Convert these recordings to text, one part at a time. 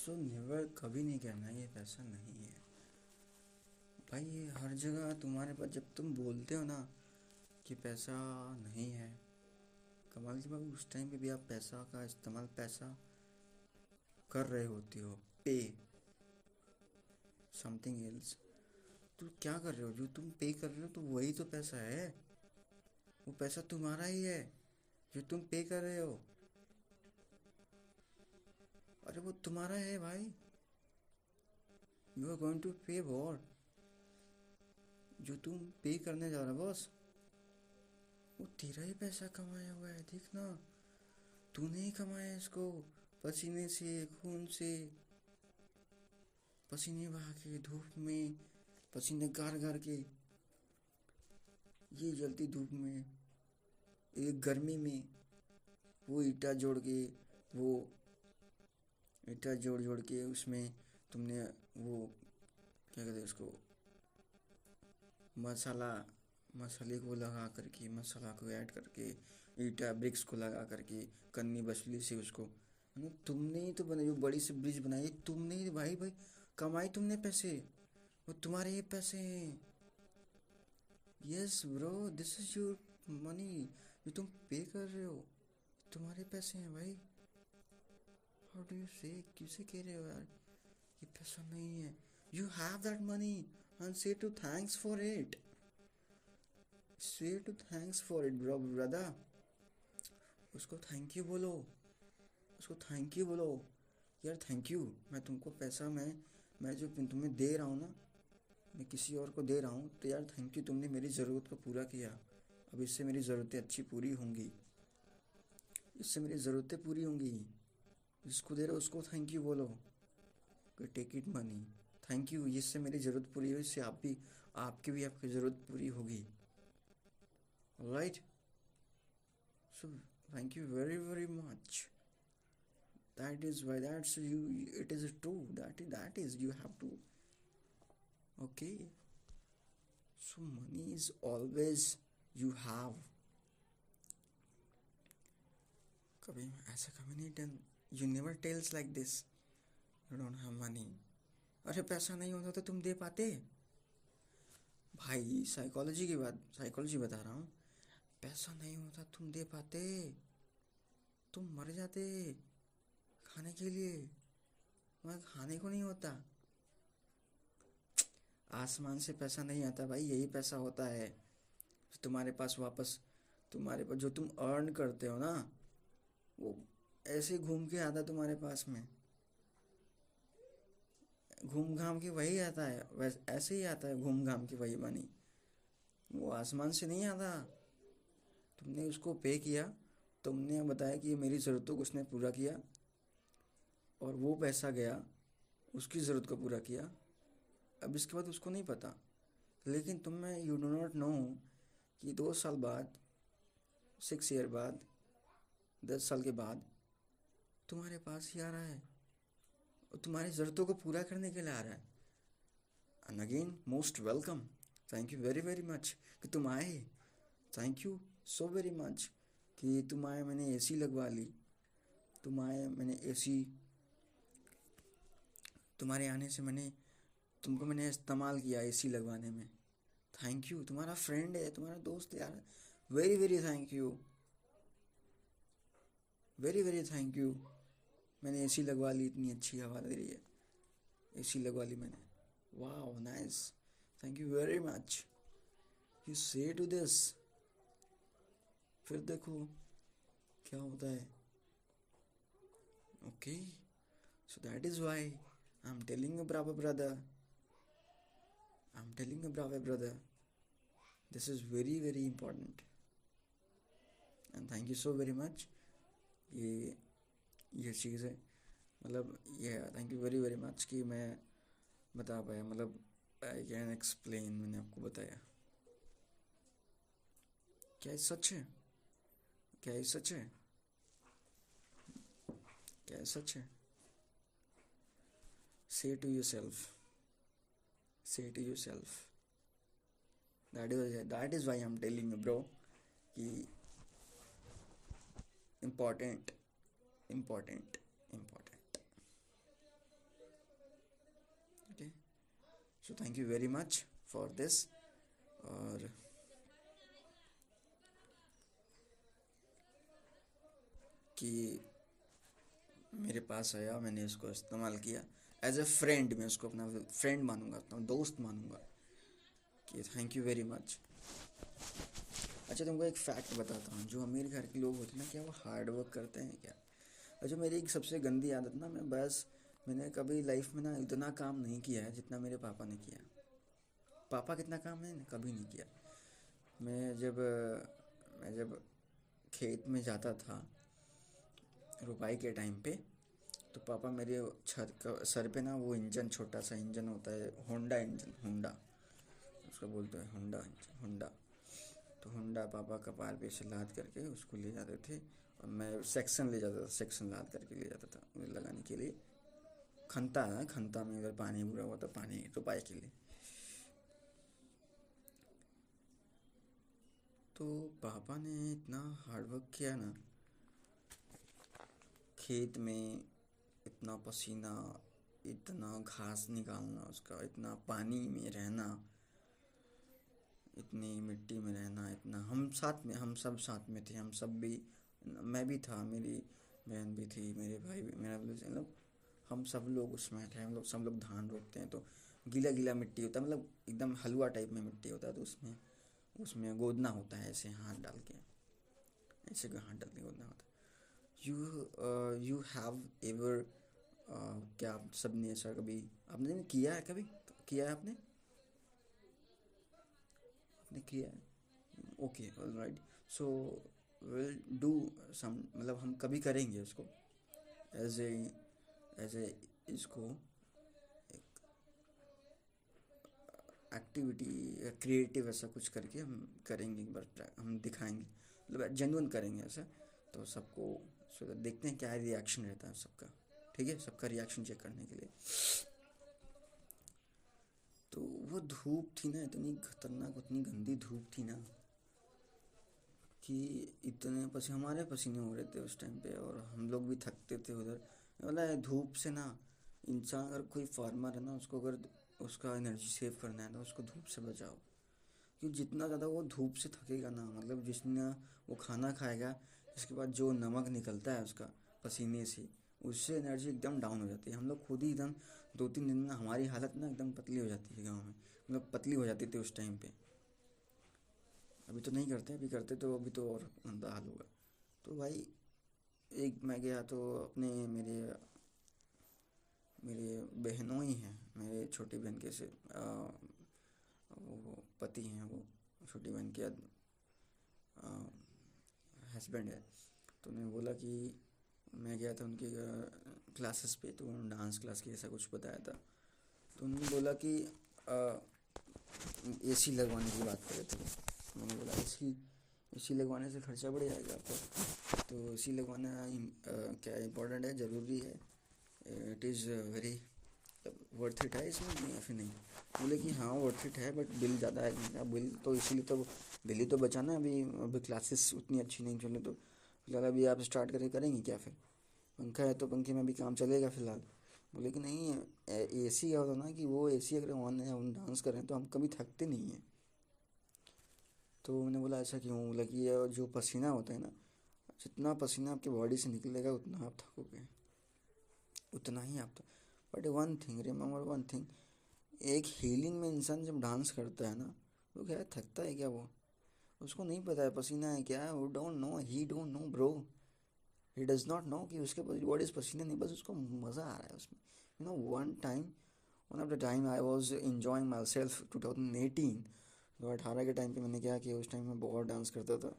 So never, कभी नहीं कहना ये पैसा नहीं है भाई। ये हर जगह तुम्हारे पास जब तुम बोलते हो ना कि पैसा नहीं है, कमाल की बात, उस टाइम पे भी आप पैसा का इस्तेमाल, पैसा कर रहे होते हो, पे समथिंग एल्स। तो क्या कर रहे हो, जो तुम पे कर रहे हो तो वही तो पैसा है। वो पैसा तुम्हारा ही है जो तुम पे कर रहे हो। अरे वो तुम्हारा है भाई। यू आर गोइंग टू पे वॉट, जो तुम पे करने जा रहे हो बॉस, वो तेरा ही पैसा कमाया हुआ है। देख ना, तूने ही कमाया इसको, पसीने से, खून से, पसीने बहा के, धूप में पसीने गार गार के, ये जलती धूप में, ये गर्मी में, वो ईटा जोड़ के, वो ईटा जोड़ जोड़ के उसमें तुमने वो क्या कहते हैं उसको, मसाला, मसाले को लगा करके, मसाला को ऐड करके, ईटा ब्रिक्स को लगा करके, कन्नी बसली से उसको, तुमने ही तो बनाई, जो बड़ी सी ब्रिज बनाई तुमने ही भाई। भाई कमाई तुमने पैसे, वो तुम्हारे ही पैसे हैं। Yes bro, this is your money, जो तुम पे कर रहे हो तुम्हारे पैसे हैं भाई। हाउ डू यू से, किसे कह रहे हो यार ये पैसा नहीं है? You have that money and say to thanks for it, say to thanks for it bro, brother. उसको थैंक यू बोलो, उसको थैंक यू बोलो। यार थैंक यू, मैं तुमको पैसा, मैं जो तुम्हें दे रहा हूँ ना, मैं किसी और को दे रहा हूँ, तो यार थैंक यू, तुमने मेरी ज़रूरत को पूरा किया। अब इससे मेरी ज़रूरतें अच्छी पूरी होंगी, इससे मेरी ज़रूरतें पूरी होंगी। जिसको दे रहे हो उसको थैंक यू बोलो, take it money, thank you, इससे मेरी ज़रूरत पूरी हो, इससे आप भी, आपकी भी आपकी ज़रूरत पूरी होगी। Right, so thank you very very much. That is why, that's you, it is true, that is you have to, okay. So money is always you have, कभी ऐसा कभी नहीं tell, you never tells like this, you don't have money. अरे पैसा नहीं होता तो तुम दे पाते भाई, साइकोलॉजी की बात, साइकोलॉजी बता रहा हूँ। पैसा नहीं होता तुम दे पाते, तुम मर जाते खाने के लिए, वहाँ खाने को नहीं होता। आसमान से पैसा नहीं आता भाई, यही पैसा होता है तुम्हारे पास वापस, तुम्हारे पास जो तुम अर्न करते हो ना, वो ऐसे घूम के आता तुम्हारे पास में, घूम घाम के वही आता है, वैसे ऐसे ही आता है, घूम घाम के वही मनी, वो आसमान से नहीं आता। तुमने उसको पे किया, तुमने बताया कि ये मेरी ज़रूरतों को उसने पूरा किया, और वो पैसा गया, उसकी ज़रूरत को पूरा किया। अब इसके बाद उसको नहीं पता, लेकिन तुम्हें, यू डो नॉट नो कि 2 साल बाद, 6 ईयर बाद, 10 साल के बाद तुम्हारे पास ही आ रहा है, और तुम्हारी ज़रूरतों को पूरा करने के लिए आ रहा है। And again most welcome, thank you very very much कि तुम आए, thank you so very much कि तुम आए, मैंने एसी लगवा ली, तुम आए, मैंने एसी, तुम्हारे आने से मैंने इस्तेमाल किया एसी लगवाने में। थैंक यू, तुम्हारा फ्रेंड है, तुम्हारा दोस्त है यार, very very thank you, very very thank you. मैंने एसी लगवा ली, इतनी अच्छी हवा दे रही है, एसी लगवा ली मैंने, वाह nice, thank you very much, you से टू दिस। फिर देखो क्या होता है। Okay, so that is why I am telling you Bravo brother, I am telling you Bravo brother, this is very very important, and thank you so very much. ये चीज़ है, मतलब ये, thank you very very much कि मैं बता पाया, मतलब I can explain, मैंने आपको बताया। क्या ये सच है? क्या ये सच है? क्या ये सच है? Say to yourself, say to yourself, that is why I am telling you bro कि important, important, important. So thank you very much for this. और कि मेरे पास आया, मैंने इसको इस्तेमाल किया एज ए फ्रेंड, मैं उसको अपना फ्रेंड मानूंगा, अपना दोस्त मानूंगा। कि थैंक यू वेरी मच। अच्छा तुमको एक फैक्ट बताता हूँ, जो अमीर घर के लोग होते हैं ना, क्या वो हार्ड वर्क करते हैं क्या? और जो मेरी एक सबसे गंदी आदत ना, मैंने कभी लाइफ में ना इतना काम नहीं किया है जितना मेरे पापा ने किया। पापा कितना काम है कभी नहीं किया। मैं जब खेत में जाता था रुपाई के टाइम पे, तो पापा मेरे छत का सर पे ना वो इंजन, छोटा सा इंजन होता है, होंडा इंजन, होंडा उसका बोलते हैं, होंडा इंजन, होंडा। तो होंडा पापा कपार पे से लाद करके उसको ले जाते थे, और मैं सेक्शन ले जाता था, सेक्शन लाद करके ले जाता था मुझे लगाने के लिए। खंता है, खंता में अगर पानी भरा हुआ था, पानी रुपाई के लिए। तो पापा ने इतना हार्डवर्क किया ना खेत में, इतना पसीना, इतना घास निकालना उसका, इतना पानी में रहना, इतनी मिट्टी में रहना, इतना हम साथ में, हम सब साथ में थे, हम सब भी, मैं भी था, मेरी बहन भी थी, मेरे भाई भी, मेरा मतलब हम सब लोग उसमें थे। हम लोग सब लोग धान रोपते हैं तो गीला गीला मिट्टी होता है, मतलब एकदम हलवा टाइप में मिट्टी होता है, तो उसमें उसमें गोदना होता है, ऐसे हाथ डाल के, ऐसे हाथ डाल के गोदना होता है। यू हैव एवर, क्या आप सब ने ऐसा कभी आपने किया है, कभी किया है आपने? आपने किया है, okay alright. So will do some, मतलब हम कभी करेंगे उसको एज ए, एज ए इसको एक्टिविटी या क्रिएटिव ऐसा कुछ करके हम करेंगे एक बार, हम दिखाएंगे, मतलब जेन्युइन करेंगे ऐसा। तो सबको देखते हैं क्या रिएक्शन रहता है सबका, ठीक है, सबका रिएक्शन चेक करने के लिए। तो वो धूप थी ना इतनी खतरनाक, उतनी गंदी धूप थी ना, कि इतने हमारे पसीने हो रहे थे उस टाइम पे, और हम लोग भी थकते थे उधर। मतलब धूप से ना, इंसान अगर कोई फार्मर है ना, उसको अगर उसका एनर्जी सेव करना है तो उसको धूप से बचाओ। क्योंकि जितना ज़्यादा वो धूप से थकेगा ना, मतलब जितना वो खाना खाएगा, इसके बाद जो नमक निकलता है उसका पसीने से, उससे एनर्जी एकदम डाउन हो जाती है। हम लोग खुद ही एकदम 2-3 दिन में हमारी हालत ना एकदम पतली हो जाती है गाँव में, मतलब पतली हो जाती थी उस टाइम पे। अभी तो नहीं करते, अभी करते तो अभी तो और गंदा हाल होगा। तो भाई एक मैं गया तो अपने, मेरे मेरे बहनों ही हैं, मेरे छोटी बहन के से वो पति हैं, वो छोटी बहन के हस्बैंड है। तो उन्होंने बोला कि मैं गया था उनके क्लासेस पे, तो उन्होंने डांस क्लास की ऐसा कुछ बताया था। तो उन्होंने बोला कि एसी लगवाने की बात कर रहे थे। मैंने बोला एसी, एसी लगवाने से खर्चा बढ़ जाएगा आपका, तो एसी लगवाना क्या इम्पोर्टेंट है, ज़रूरी है, it is very worth it है इसमें नहीं, या फिर नहीं? बोले कि हाँ वर्थ इट है, बट बिल ज़्यादा है। मैंने कहा बिल तो इसीलिए तो, बिल ही तो बचाना है। अभी क्लासेस उतनी अच्छी नहीं चले, तो फिलहाल अभी आप स्टार्ट करके करेंगे क्या? फिर पंखा है तो पंखे में भी काम चलेगा फिलहाल। बोले कि नहीं, एसी क्या होता है ना, कि वो एसी अगर ऑन है, हम डांस कर रहे हैं तो हम कभी थकते नहीं हैं। तो मैंने बोला ऐसा क्यों? बोला कि ये जो पसीना होता है ना, जितना पसीना आपकी बॉडी से निकलेगा उतना आप थकोगे, उतना ही आप तो। But one thing, remember one thing, एक हीलिंग में इंसान जब डांस करता है ना, तो क्या थकता है क्या वो? उसको नहीं पता है पसीना है क्या है, वो don't know, he don't know bro, he does not know कि उसके बॉडी से पसीना नहीं, बस उसको मज़ा आ रहा है उसमें। You know one time, one of the time I was enjoying my self 2018। 2018 के टाइम पे मैंने क्या किया, उस टाइम में बहुत डांस करता था,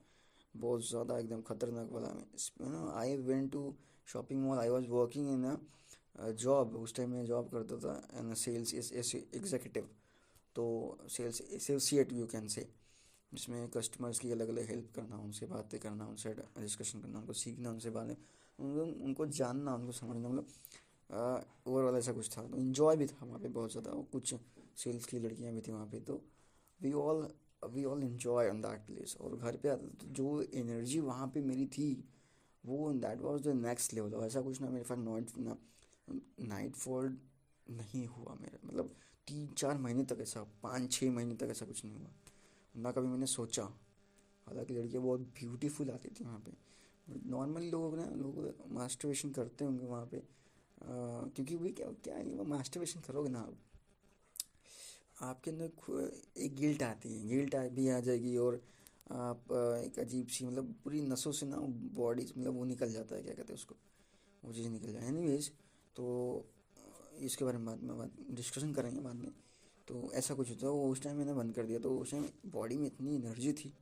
बहुत ज़्यादा एकदम खतरनाक वाला में। You know I went to shopping mall, I was working in a job, उस टाइम में जॉब करता था एन सेल्स एग्जीक्यूटिव। तो sales associate you can say, जिसमें कस्टमर्स की अलग अलग हेल्प करना, उनसे बातें करना, उनसे डिस्कशन करना, उनको सीखना, उनसे बातें, उनको जानना, उनको समझना, मतलब ओवरऑल ऐसा कुछ था। तो इन्जॉय भी था वहाँ पे बहुत ज़्यादा, कुछ सेल्स की लड़कियाँ भी थी वहाँ पे। तो we all we all enjoy on that place. और घर पे आता तो जो एनर्जी वहाँ पे मेरी थी, वो that was the next level. ऐसा कुछ ना मेरे पास नाइट फॉल नहीं हुआ मेरा, मतलब 3-4 महीने तक ऐसा, 5-6 महीने तक ऐसा कुछ नहीं हुआ, ना कभी मैंने सोचा। हालांकि लड़कियाँ बहुत ब्यूटीफुल आती थी वहाँ पे। नॉर्मल लोग ना, लोग मास्टरबेशन करते होंगे वहाँ पे, क्योंकि वही क्या क्या है, वो मास्टरबेशन करोगे ना आपके अंदर एक गिल्ट आती है, गिल्ट भी आ जाएगी, और आप एक अजीब सी मतलब पूरी नसों से ना बॉडी मतलब वो निकल जाता है, क्या कहते हैं उसको, वो चीज़ निकल जाए। एनीवेज, तो इसके बारे में बाद में बात डिस्कशन करेंगे बाद में। तो ऐसा कुछ होता है, वो उस टाइम मैंने बंद कर दिया। तो उस टाइम बॉडी में इतनी एनर्जी थी,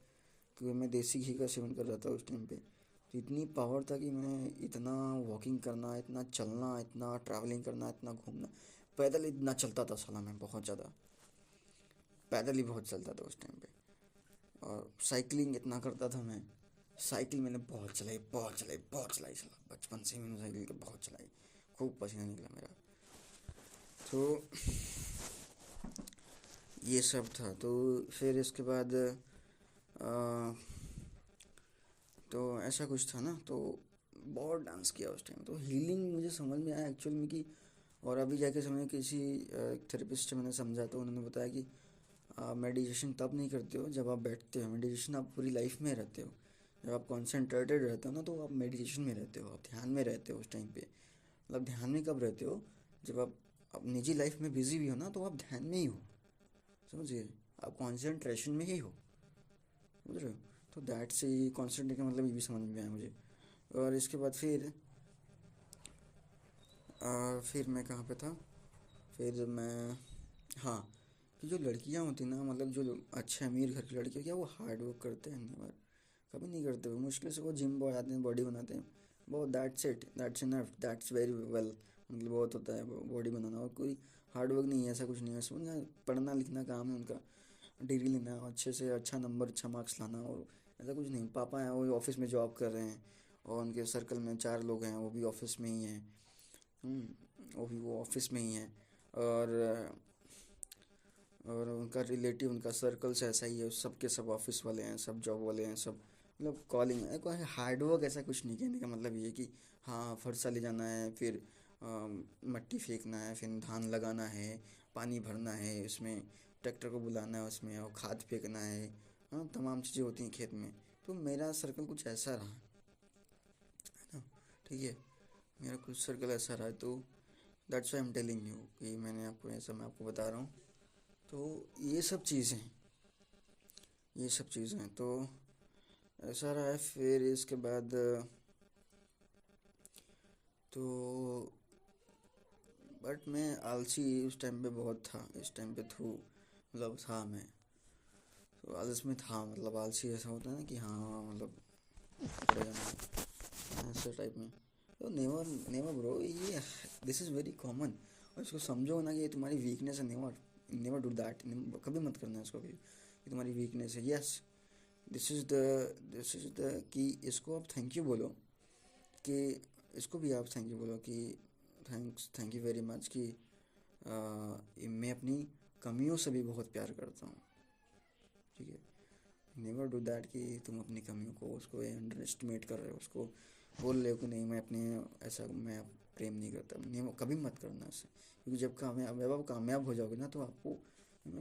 क्योंकि मैं देसी घी का सेवन कर रहा था उस टाइम पे। तो इतनी पावर था कि मैं इतना वॉकिंग करना, इतना चलना, इतना ट्रैवलिंग करना, इतना घूमना, पैदल इतना चलता था साला मैं, बहुत ज़्यादा पैदल ही बहुत चलता था उस टाइम पे। और साइकिलिंग इतना करता था मैं। साइकिल मैंने बहुत चलाई, बहुत चलाई, बहुत चलाई, साला बचपन से ही मैंने साइकिल के बहुत चलाई, खूब पसीना निकला मेरा। तो ये सब था। तो फिर इसके बाद आ, तो ऐसा कुछ था ना, तो बहुत डांस किया उस टाइम। तो हीलिंग मुझे समझ में आया एक्चुअल में कि, और अभी जाके समझ, किसी थेरेपिस्ट से मैंने समझा तो उन्होंने बताया कि मेडिटेशन तब नहीं करते हो जब आप बैठते हो, मेडिटेशन आप पूरी लाइफ में रहते हो। जब आप कॉन्सेंट्रेटेड रहते हो ना, तो आप मेडिटेशन में रहते हो, आप ध्यान में रहते हो उस टाइम पे। मतलब ध्यान में कब रहते हो, जब आप निजी लाइफ में बिजी भी हो ना, तो आप ध्यान में ही हो, समझिए, आप कॉन्सेंट्रेशन में ही हो, समझ रहे हो। तो दैट से कॉन्सेंट्रेट का मतलब ये भी समझ में आया मुझे। और इसके बाद फिर मैं कहाँ पे था, फिर मैं, हाँ, कि जो लड़कियाँ होती ना, मतलब जो अच्छे अमीर घर की लड़कियाँ, क्या वो हार्ड वर्क करते हैं? नहीं यार, कभी नहीं करते। वो मुश्किल से वो जिम बॉय आते हैं, बॉडी बनाते हैं, बहुत, that's it, that's enough, that's very well. मतलब बहुत होता है बॉडी बनाना, और कोई हार्ड वर्क नहीं है, ऐसा कुछ नहीं है उसमें। उनका पढ़ना लिखना काम है उनका, डिग्री लेना, अच्छे से अच्छा नंबर, अच्छा मार्क्स लाना, और ऐसा कुछ नहीं। पापा हैं, वो ऑफिस में जॉब कर रहे हैं, और उनके सर्कल में 4 लोग हैं, वो भी ऑफिस में ही हैं। वो ऑफिस में ही हैं। और उनका रिलेटिव, उनका सर्कल्स ऐसा ही है, सबके सब ऑफिस वाले हैं, सब जॉब वाले हैं, सब मतलब कॉलिंग है। कोई हार्ड वर्क ऐसा कुछ नहीं, कहने का मतलब ये कि हाँ फरसा ले जाना है, फिर मट्टी फेंकना है, फिर धान लगाना है, पानी भरना है उसमें, ट्रैक्टर को बुलाना है उसमें, और खाद फेंकना है। हाँ, तमाम चीज़ें होती हैं खेत में। तो मेरा सर्कल कुछ ऐसा रहा है ना, ठीक है, मेरा कुछ सर्कल ऐसा रहा है। तो that's why I am telling you कि मैंने आपको ऐसा, मैं आपको बता रहा हूँ। तो ये सब चीज़ें, ये सब चीज़ें तो ऐसा रहा है। फिर इसके बाद तो, बट मैं आलसी उस टाइम पे बहुत था, इस टाइम पे मतलब था मैं, तो आलस में था, मतलब आलसी ऐसा होता है ना कि हाँ मतलब पड़े जाना, ऐसे टाइप में। तो नेवर नेवर ब्रो, ये दिस इज़ वेरी कॉमन। और इसको समझो ना कि ये तुम्हारी वीकनेस है। नेवर नेवर डू दैट, कभी मत करना इसको भी, ये तुम्हारी वीकनेस है। यस, दिस इज़ द कि इसको आप थैंक यू बोलो, कि इसको भी आप थैंक यू बोलो कि थैंक यू वेरी मच, कि मैं अपनी कमियों से भी बहुत प्यार करता हूँ, ठीक है। नेवर डू दैट कि तुम अपनी कमियों को, उसको अंडर एस्टिमेट कर रहे हो, उसको बोल रहे हो कि नहीं मैं अपने, ऐसा मैं प्रेम नहीं करता, नहीं, कभी मत करना ऐसे। क्योंकि जब आप कामयाब हो जाओगे ना, तो आपको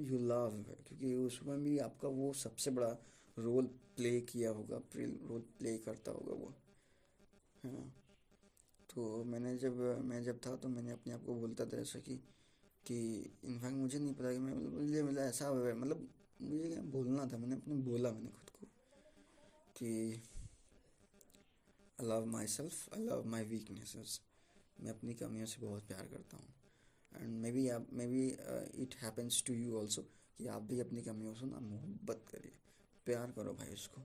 यू लव, क्योंकि उसमें भी आपका वो सबसे बड़ा रोल प्ले किया होगा, रोल प्ले करता होगा वो, है ना। तो मैं जब था, तो मैंने अपने आप को बोलता था ऐसा कि इनफैक्ट मुझे नहीं पता कि मुझे मतलब ऐसा मतलब मुझे क्या बोलना था, मैंने खुद को कि I love myself, I love my weaknesses. मैं अपनी कमियों से बहुत प्यार करता हूँ। And maybe it happens to you also, कि आप भी अपनी कमियों से ना मोहब्बत करिए, प्यार करो भाई उसको,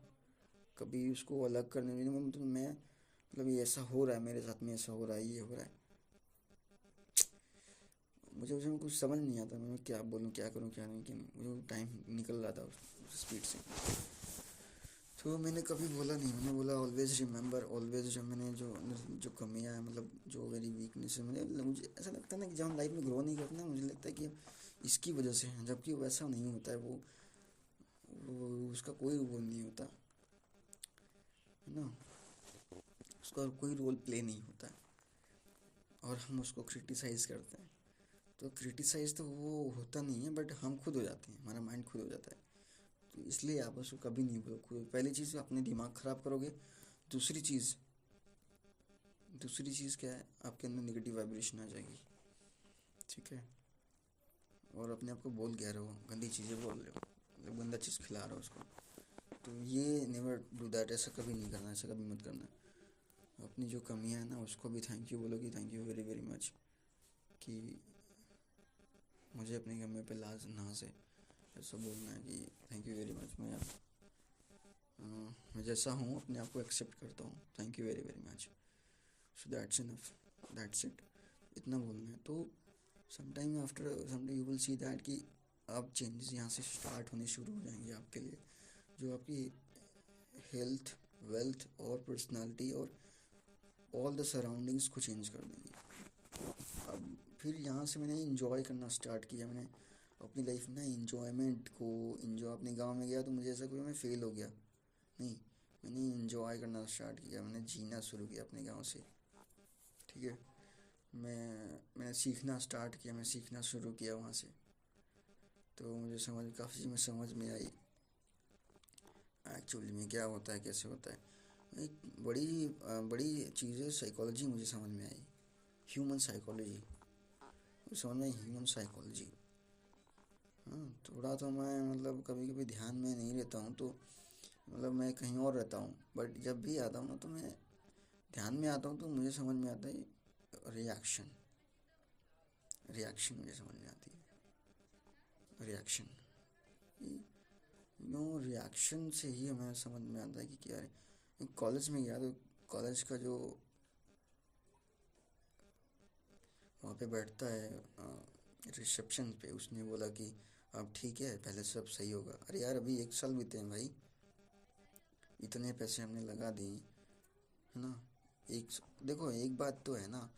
कभी उसको अलग करने नहीं। मतलब ये ऐसा हो रहा है मेरे साथ में, ऐसा हो रहा है, ये हो रहा है, मुझे उसमें कुछ समझ नहीं आता, मैं क्या बोलूँ, क्या करूँ, क्या नहीं, कि मुझे टाइम निकल रहा था उस स्पीड से। तो मैंने कभी बोला नहीं, मैंने बोला ऑलवेज रिमेंबर, ऑलवेज, जब मैंने जो कमियाँ हैं, मतलब जो मेरी वीकनेस है, मुझे ऐसा लगता है ना कि जब हम लाइफ में ग्रो नहीं करते ना, मुझे लगता है कि इसकी वजह से है, जबकि वैसा नहीं होता है। वो उसका कोई वो नहीं होता, है ना, उसका कोई रोल प्ले नहीं होता है, और हम उसको क्रिटिसाइज़ करते हैं। तो क्रिटिसाइज तो वो होता नहीं है, बट हम खुद हो जाते हैं, हमारा माइंड खुद हो जाता है। तो इसलिए आप उसको कभी नहीं बोलो खुद। पहली चीज़ अपने दिमाग ख़राब करोगे। दूसरी चीज़ दूसरी चीज़ क्या है, आपके अंदर नेगेटिव वाइब्रेशन आ जाएगी। ठीक है। और अपने आप को बोल क्या रहे हो, गंदी चीज़ें बोल रहे हो, मतलब गंदा चीज़ खिला रहे हो उसको। तो ये नेवर डू दैट, ऐसा कभी नहीं करना, ऐसा कभी मत करना। अपनी जो कमियां हैं ना उसको भी थैंक यू बोलो कि thank you very very much, कि मुझे अपनी कमियों पे लाज नाज है। ऐसा बोलना है कि थैंक यू वेरी मच, मैं जैसा हूँ अपने आप को एक्सेप्ट करता हूँ, thank you very very much, so that's enough, that's it. इतना बोलना है। तो sometime after sometime you will see that कि अब चेंजेस यहाँ से स्टार्ट होने शुरू हो जाएंगे आपके लिए, जो आपकी हेल्थ, वेल्थ और पर्सनालिटी और ऑल द सराउंडिंग्स को चेंज कर देंगे। अब फिर यहाँ से मैंने इंजॉय करना स्टार्ट किया। मैंने अपनी लाइफ में इंजॉयमेंट को इंजॉय, अपने गांव में गया तो मुझे ऐसा कोई मैं फेल हो गया नहीं, मैंने इंजॉय करना स्टार्ट किया, मैंने जीना शुरू किया अपने गांव से। ठीक है। मैंने सीखना स्टार्ट किया, मैं सीखना शुरू किया वहाँ से। तो मुझे काफ़ी में समझ में आई एक्चुअली में क्या होता है, कैसे होता है। एक बड़ी चीज़ है साइकोलॉजी, मुझे समझ में आई, ह्यूमन साइकोलॉजी। समझ में आई ह्यूमन साइकोलॉजी। हाँ, थोड़ा तो मैं मतलब कभी कभी ध्यान में नहीं रहता हूँ, तो मतलब मैं कहीं और रहता हूँ, बट जब भी आता हूँ ना तो मैं ध्यान में आता हूँ तो मुझे समझ में आता है रिएक्शन। रिएक्शन मुझे समझ में आती है, रिएक्शन। रिएक्शन से ही हमें समझ में आता है कि क्या है। कॉलेज में गया तो कॉलेज का जो वहाँ पे बैठता है रिसेप्शन पे, उसने बोला कि अब ठीक है, पहले सब सही होगा। अरे यार अभी 1 साल बीते हैं भाई, इतने पैसे हमने लगा दिए, है ना। एक देखो एक बात तो है ना,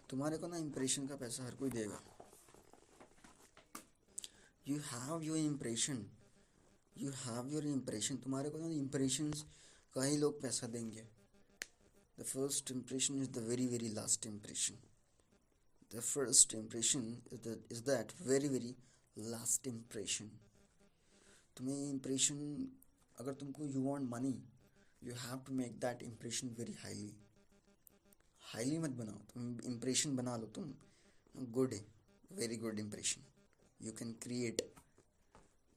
तुम्हारे को ना इम्प्रेशन का पैसा हर कोई देगा। You have your impression, you have your impression, तुम्हारे को ना इम्प्रेशन का ही लोग पैसा देंगे। The first impression is the very very last impression. The first impression is that very very last impression. तुम्हें इम्प्रेशन, अगर तुमको you want money, you have to make that impression very highly. Highly मत बनाओ, तुम impression बना लो तुम, good है, very good impression you can create.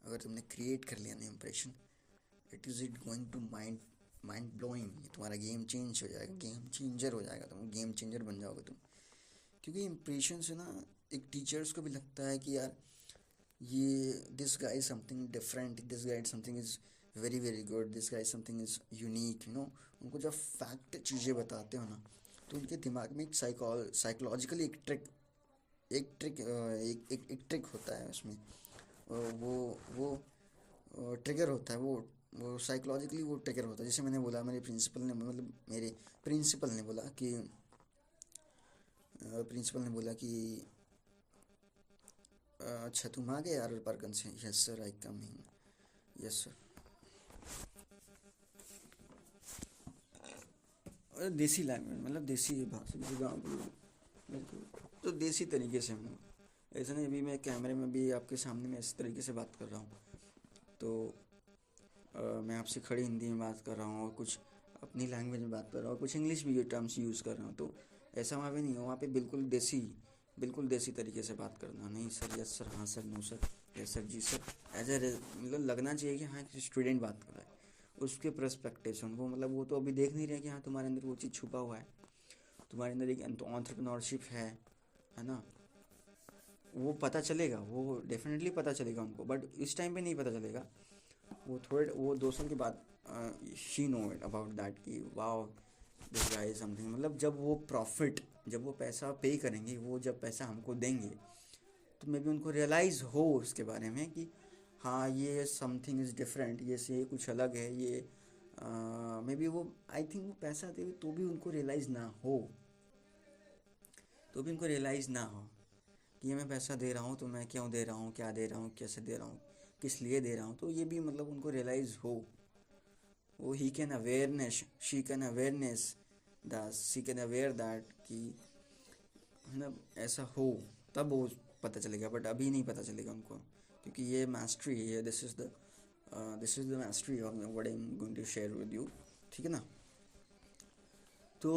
अगर तुमने क्रिएट कर लिया ना impression, it is it going to mind blowing, तुम्हारा गेम चेंज हो जाएगा, गेम चेंजर हो जाएगा, तुम गेम चेंजर बन जाओगे तुम। क्योंकि इम्प्रेशन से ना एक टीचर्स को भी लगता है कि यार ये this guy is something different, this guy something is very very good, this guy something is unique, you know. उनको जब फैक्ट चीज़ें बताते हो ना, तो उनके दिमाग में एक साइकोलॉजिकली एक ट्रिक होता है उसमें। वो ट्रिगर होता है, वो साइकोलॉजिकली वो ट्रिगर होता है। जैसे मैंने बोला, मेरे प्रिंसिपल ने बोला कि अच्छा तुम आ गए यार पार्कन से। Yes sir I coming, yes sir. देसी लैंग्वेज, मतलब देसी भाषा, जैसे गाँव के लोग, बिल्कुल। तो देसी तरीके से हम, ऐसा नहीं अभी मैं कैमरे में भी आपके सामने में इस तरीके से बात कर रहा हूँ, तो मैं आपसे खड़ी हिंदी में बात कर रहा हूँ, और कुछ अपनी लैंग्वेज में बात कर रहा हूँ, कुछ इंग्लिश भी टर्म्स यूज़ कर रहा हूँ। तो ऐसा वहाँ पे नहीं हो, वहाँ पे बिल्कुल देसी तरीके से बात करना। नहीं सर, यस सर, हाँ sir, no sir, yes sir, जी सर। मतलब लगना चाहिए कि हाँ किसी स्टूडेंट बात कर रहा है, उसके पर्सपेक्टिव से उनको, मतलब वो तो अभी देख नहीं रहे कि हाँ तुम्हारे अंदर वो चीज़ छुपा हुआ है, तुम्हारे अंदर एक एंटरप्रेन्योरशिप है ना। वो पता चलेगा, वो डेफिनेटली पता चलेगा उनको, बट इस टाइम पे नहीं पता चलेगा। वो 2 साल के बाद she know it about that कि wow this guy is something. मतलब जब वो पैसा पे करेंगे, वो जब पैसा हमको देंगे, तो मे बी उनको रियलाइज़ हो उसके बारे में कि हाँ ये समथिंग इज़ डिफरेंट, ये से कुछ अलग है ये। मे बी वो, आई थिंक वो पैसा दे तो भी उनको रियलाइज़ ना हो, कि ये मैं पैसा दे रहा हूँ तो मैं क्यों दे रहा हूँ, क्या दे रहा हूँ, कैसे दे रहा हूँ, किस लिए दे रहा हूँ। तो ये भी मतलब उनको रियलाइज़ हो, वो he can awareness, she can awareness that, she can aware that कि मतलब ऐसा हो, तब वो पता चलेगा, बट अभी नहीं पता चलेगा उनको, क्योंकि ये मास्टरी है, this is the mastery of what I am going to share with you. ठीक है ना। तो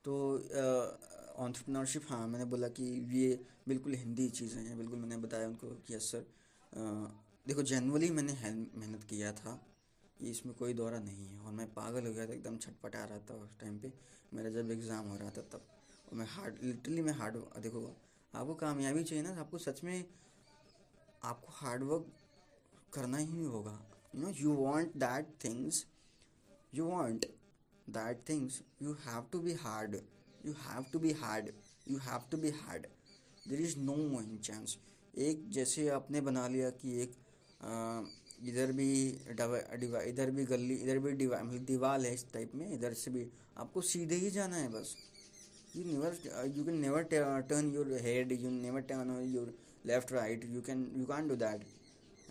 तो एंटरप्रेन्योरशिप, हाँ मैंने बोला कि ये बिल्कुल हिंदी चीज़ें हैं, बिल्कुल मैंने बताया उनको कि यस सर, देखो जनरली मैंने मेहनत किया था, ये इसमें कोई दौरा नहीं है, और मैं पागल हो गया था, एकदम छटपटा रहा था उस टाइम पे, मेरा जब एग्ज़ाम हो रहा था तब, और मैं लिटरली मैं हार्ड, देखो आपको कामयाबी चाहिए ना, आपको सच में आपको हार्ड वर्क करना ही होगा। You want that things, you want that things, you have to be hard, you have to be hard, you have to be hard, there is no any chance। एक जैसे आपने बना लिया कि एक इधर भी इधर भी गली, इधर भी मतलब दीवार है इस टाइप में, इधर से भी आपको सीधे ही जाना है बस। you can never turn your head, you never turn your left right, you can't do that,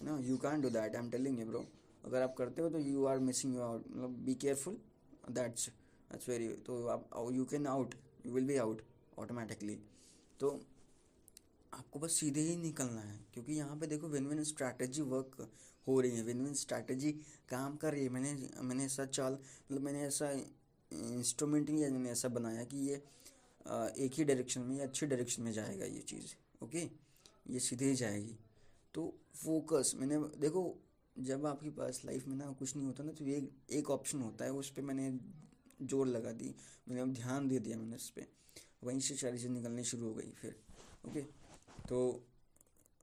no you can't do that, I'm telling you bro। अगर आप करते हो तो you are missing you out, मतलब बी केयरफुल, दैट्स वेरी, तो आप you can out, you will be out automatically. तो आपको बस सीधे ही निकलना है, क्योंकि यहाँ पे देखो विन विन स्ट्रैटेजी वर्क हो रही है, विन विन स्ट्रैटेजी काम कर रही है। मैंने ऐसा चाल, मतलब मैंने ऐसा इंस्ट्रूमेंट ही मैंने ऐसा बनाया कि ये एक ही डायरेक्शन में, ये अच्छी डायरेक्शन में जाएगा ये चीज़, ओके, ये सीधे ही जाएगी। तो फोकस, मैंने देखो जब आपके पास लाइफ में ना कुछ नहीं होता ना, तो एक ऑप्शन होता है, उस पर मैंने जोर लगा दी, मैंने ध्यान दे दिया मैंने उस पर, वहीं से सारी चीज़ निकलनी शुरू हो गई फिर, ओके। तो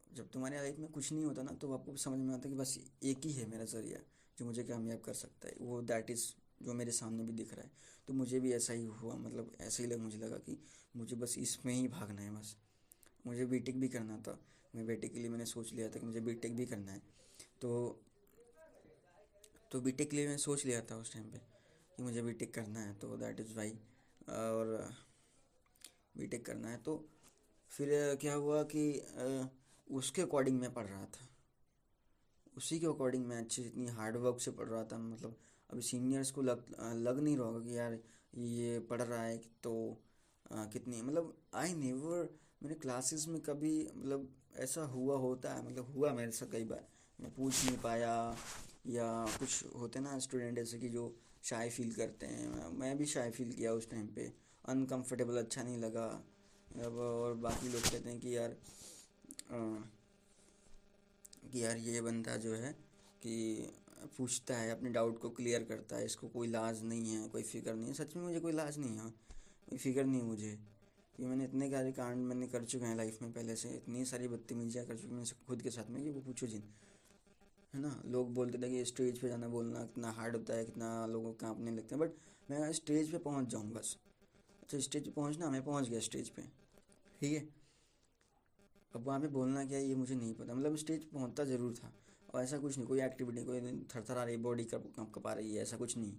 जब तुम्हारे लाइफ में कुछ नहीं होता ना, तो आपको समझ में आता है कि बस एक ही है मेरा ज़रिया जो मुझे कामयाब कर सकता है, वो दैट इज़ जो मेरे सामने भी दिख रहा है। तो मुझे भी ऐसा ही हुआ, मतलब ऐसे ही मुझे लगा कि मुझे बस इसमें ही भागना है बस। मुझे बीटेक भी करना था, मैं बीटेक के लिए मैंने सोच लिया था कि मुझे बीटेक भी करना है। तो बीटेक के लिए मैंने सोच लिया था उस टाइम पे कि मुझे बीटेक करना है, तो दैट इज़ वाई, और बीटेक करना है। तो फिर क्या हुआ कि उसके अकॉर्डिंग मैं पढ़ रहा था, उसी के अकॉर्डिंग मैं अच्छी, इतनी हार्ड वर्क से पढ़ रहा था, मतलब अभी सीनियर्स को लग नहीं रहा होगा कि यार ये पढ़ रहा है, तो कितनी, मतलब आई नेवर, मैंने क्लासेस में कभी, मतलब ऐसा होता है, मतलब हुआ मेरे साथ कई बार, मैं पूछ नहीं पाया, या कुछ होते ना स्टूडेंट ऐसे कि जो शाय फील करते हैं, मैं भी शाय फील किया उस टाइम पे, अनकंफर्टेबल, अच्छा नहीं लगा। अब और बाकी लोग कहते हैं कि यार ये बंदा जो है कि पूछता है, अपने डाउट को क्लियर करता है, इसको कोई लाज नहीं है, कोई फिक्र नहीं है। सच में मुझे कोई लाज नहीं है, कोई फिक्र नहीं मुझे, कि मैंने इतने सारे कांड मैंने कर चुके हैं लाइफ में, पहले से इतनी सारी बदतमीजियाँ कर चुकी मैंने खुद के साथ में कि वो पूछो जिन, है ना। लोग बोलते थे कि स्टेज पे जाना बोलना कितना हार्ड होता है, कितना लोगों को कांपने लगते हैं, बट मैं स्टेज पे पहुंच जाऊँ बस। अच्छा स्टेज पे पहुंचना, मैं पहुंच गया स्टेज पे, ठीक है। अब वहाँ पे बोलना क्या है ये मुझे नहीं पता, मतलब स्टेज पे पहुंचता ज़रूर था, और ऐसा कुछ नहीं, कोई एक्टिविटी, कोई थरथरा रही बॉडी कप कपा रही है, ऐसा कुछ नहीं।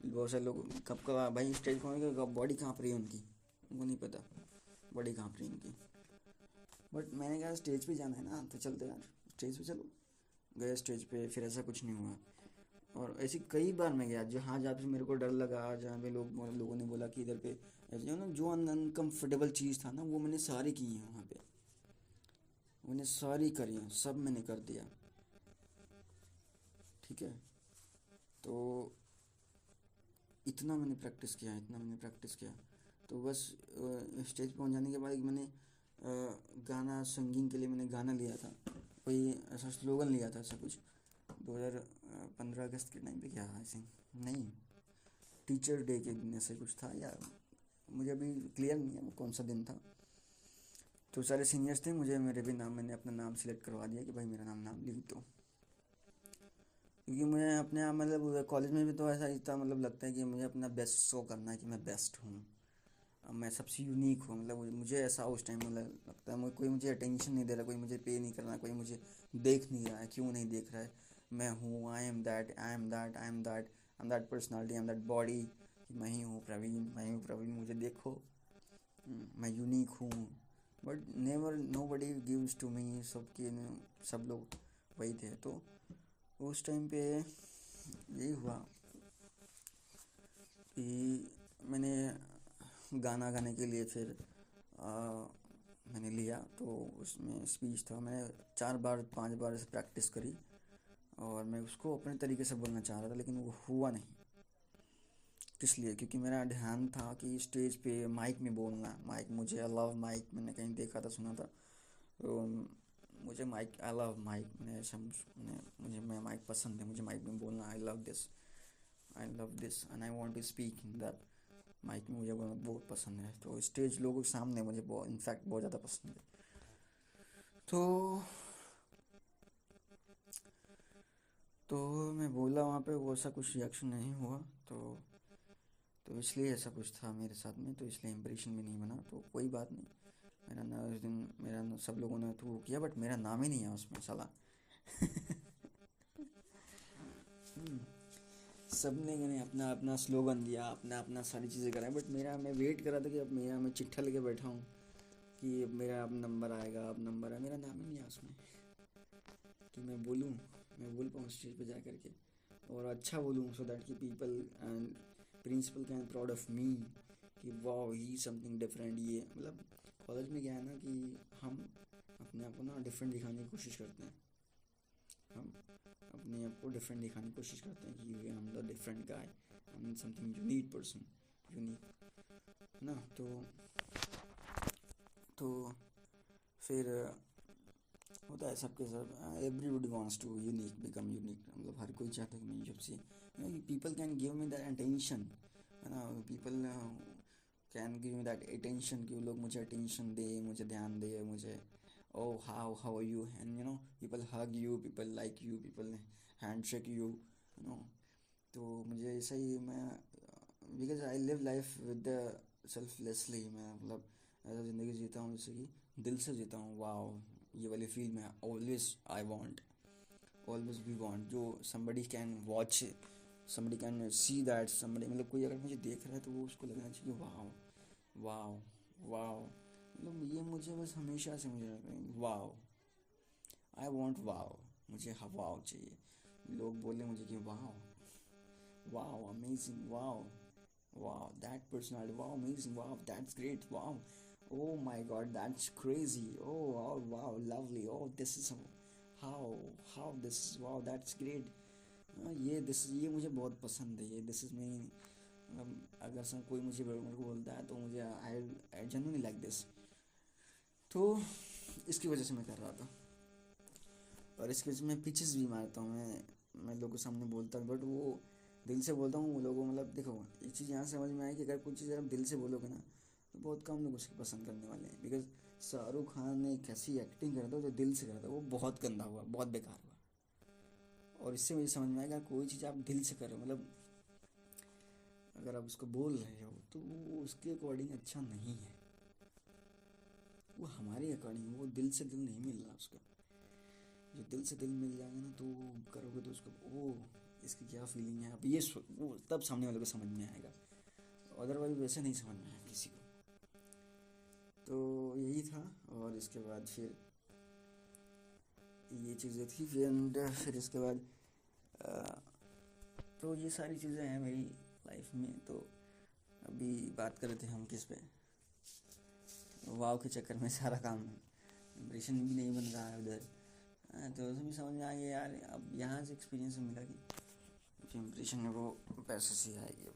बहुत सारे लोग कब कपा, भाई स्टेज पहुँच गए बॉडी काँप रही है उनकी, उनको नहीं पता बॉडी काँप रही है उनकी। बट मैंने कहा स्टेज पे जाना है ना, तो चलते यार स्टेज पे चलो, गए स्टेज पे, फिर ऐसा कुछ नहीं हुआ। और ऐसी कई बार मैं गया जहाँ जहाँ पे मेरे को डर लगा, जहाँ पे लोगों ने बोला कि इधर पे ऐसे ना, जो अनकम्फर्टेबल चीज़ था ना, वो मैंने सारी की है वहाँ पे, मैंने सारी करी हैं, सब मैंने कर दिया, ठीक है। तो इतना मैंने प्रैक्टिस किया, इतना मैंने प्रैक्टिस किया। तो बस स्टेज पहुँच जाने के बाद मैंने गाना सिंगिंग के लिए मैंने गाना लिया था, कोई ऐसा स्लोगन लिया था, ऐसा कुछ 2015 अगस्त के टाइम पे क्या, आई थिंक, नहीं टीचर डे के दिन ऐसे कुछ था, या मुझे अभी क्लियर नहीं है वो कौन सा दिन था। तो सारे सीनियर्स थे, मेरे भी नाम, मैंने अपना नाम सिलेक्ट करवा दिया कि भाई मेरा नाम लिख दो, क्योंकि मुझे अपने आप, मतलब कॉलेज में भी तो ऐसा ही था, मतलब लगता है कि मुझे अपना बेस्ट शो करना है कि मैं बेस्ट हूँ, मैं सबसे यूनिक हूँ, मतलब मुझे ऐसा उस टाइम मतलब लगता है, कोई मुझे अटेंशन नहीं दे रहा, कोई मुझे पे नहीं कर रहा, कोई मुझे देख नहीं रहा है, क्यों नहीं देख रहा है, मैं हूँ, I am that, I am that, I am that, I am that personality, I am that body, मैं ही हूँ प्रवीण, मैं हूँ प्रवीण, मुझे देखो, मैं यूनिक हूँ। But never, nobody gives to me, सब लोग वही थे। तो उस टाइम पे यही हुआ कि मैंने गाना गाने के लिए फिर मैंने लिया तो उसमें स्पीच था, मैंने 4 बार 5 बार से प्रैक्टिस करी और मैं उसको अपने तरीके से बोलना चाह रहा था, लेकिन वो हुआ नहीं। किस लिए? क्योंकि मेरा ध्यान था कि स्टेज पे माइक में बोलना। माइक, मुझे आई लव माइक, मैंने कहीं देखा था, सुना था। तो मुझे माइक, आई लव माइक, मैंने ऐसा मुझे मैं माइक पसंद है, मुझे माइक में बोलना, I love this and I want to speak in that. Mic में मुझे बोलना बहुत पसंद है, तो स्टेज लोगों के सामने मुझे बहुत, इनफैक्ट बहुत ज़्यादा पसंद है। तो तो मैं बोला वहाँ पे, वो ऐसा कुछ रिएक्शन नहीं हुआ। तो इसलिए ऐसा कुछ था मेरे साथ में, तो इसलिए इम्प्रेशन भी नहीं बना। तो कोई बात नहीं। मेरा ना उस दिन, मेरा ना सब लोगों ने तो वो किया, बट मेरा नाम ही नहीं है उसमें साला। सब ने मैंने अपना अपना स्लोगन दिया, अपना अपना सारी चीज़ें कराई, बट मेरा, मैं वेट कर रहा था कि अब मेरा, मैं चिट्ठा लेके बैठा हूँ कि अब मेरा अब नंबर आएगा, अब नंबर है, मेरा नाम ही नहीं है उसमें कि मैं बोलूँ, मैं बोल पाऊँ स्टेज पे जा करके और अच्छा बोलूँ, सो दैट कि people and principal can proud of me कि वाओ ही समथिंग डिफरेंट। ये मतलब कॉलेज में क्या है ना कि हम अपने आप को ना डिफरेंट दिखाने की कोशिश करते हैं। हम अपने आप को डिफरेंट दिखाने की कोशिश करते हैं कि I am the different guy, I am something unique person, unique ना। तो फिर होता है सबके सब, everybody wants to unique, become unique, मतलब हर कोई चाहता है कि मैं जब से people can give me that attention, है ना। People can give me that attention, कि लोग मुझे अटेंशन दे, मुझे ध्यान दे, मुझे oh how are you, and you know people hug you, people like you, people hand shake you know. तो मुझे ऐसा ही, मैं because I live life with the selflessly, मैं मतलब ऐसा ज़िंदगी जीता हूँ जैसे कि दिल से जीता हूँ। वाओ, ये वाली फील में always I want, always we want, जो somebody can watch, somebody can see that, somebody मतलब कोई अगर मुझे देख रहा है तो वो उसको लगना चाहिए वाओ, वाओ, वाओ। मतलब ये मुझे बस हमेशा से मुझे वाओ, आई वांट वाओ, मुझे वाओ चाहिए। लोग बोले मुझे कि wow, wow amazing, wow, wow, that personality, wow, amazing, wow, that's great, wow, oh my god, that's crazy, wow, lovely, oh this is how how this is, wow, that's great। ये मुझे बहुत पसंद है, ये दिस इज मी। अगर सब कोई मेरे को बोलता है तो मुझे आई जेन्युइनली लाइक दिस। तो इसकी वजह से मैं कर रहा था, और इसकी वजह से मैं पिचेस भी मारता हूँ, मैं लोगों के सामने बोलता हूँ, बट वो दिल से बोलता हूँ। वो लोगों, मतलब देखो, एक चीज़ यहाँ समझ में आई कि अगर कुछ चीज़ आप दिल से बोलोगे ना तो बहुत कम लोग उसको पसंद करने वाले हैं। बिकॉज शाहरुख खान ने कैसी एक्टिंग करा था, जो दिल से करा था, वो बहुत गंदा हुआ, बहुत बेकार हुआ। और इससे मुझे समझ में आया कि कोई चीज़ आप दिल से करो, मतलब अगर आप उसको बोल रहे हो तो वो उसके अकॉर्डिंग अच्छा नहीं है, वो हमारे अकॉर्डिंग, वो दिल से दिल नहीं मिल रहा उसका। जो दिल से दिल मिल जाएगा ना तो करोगे तो उसको, ओ इसकी क्या फीलिंग है, अब ये वो तब सामने वाले को समझ में आएगा, अदरवाइज वैसे नहीं समझ में आया किसी को। तो यही था। और इसके बाद फिर ये चीज़ें थी, फिर इसके बाद तो ये सारी चीज़ें हैं मेरी लाइफ में। तो अभी बात कर रहे थे हम किस पे, वाव के चक्कर में सारा काम, इम्प्रेशन भी नहीं बन रहा है उधर। तो उसमें समझ में आ गया यार, अब यहाँ से एक्सपीरियंस मिला कि जो इम्प्रेशन है वो पैसे से आएगी।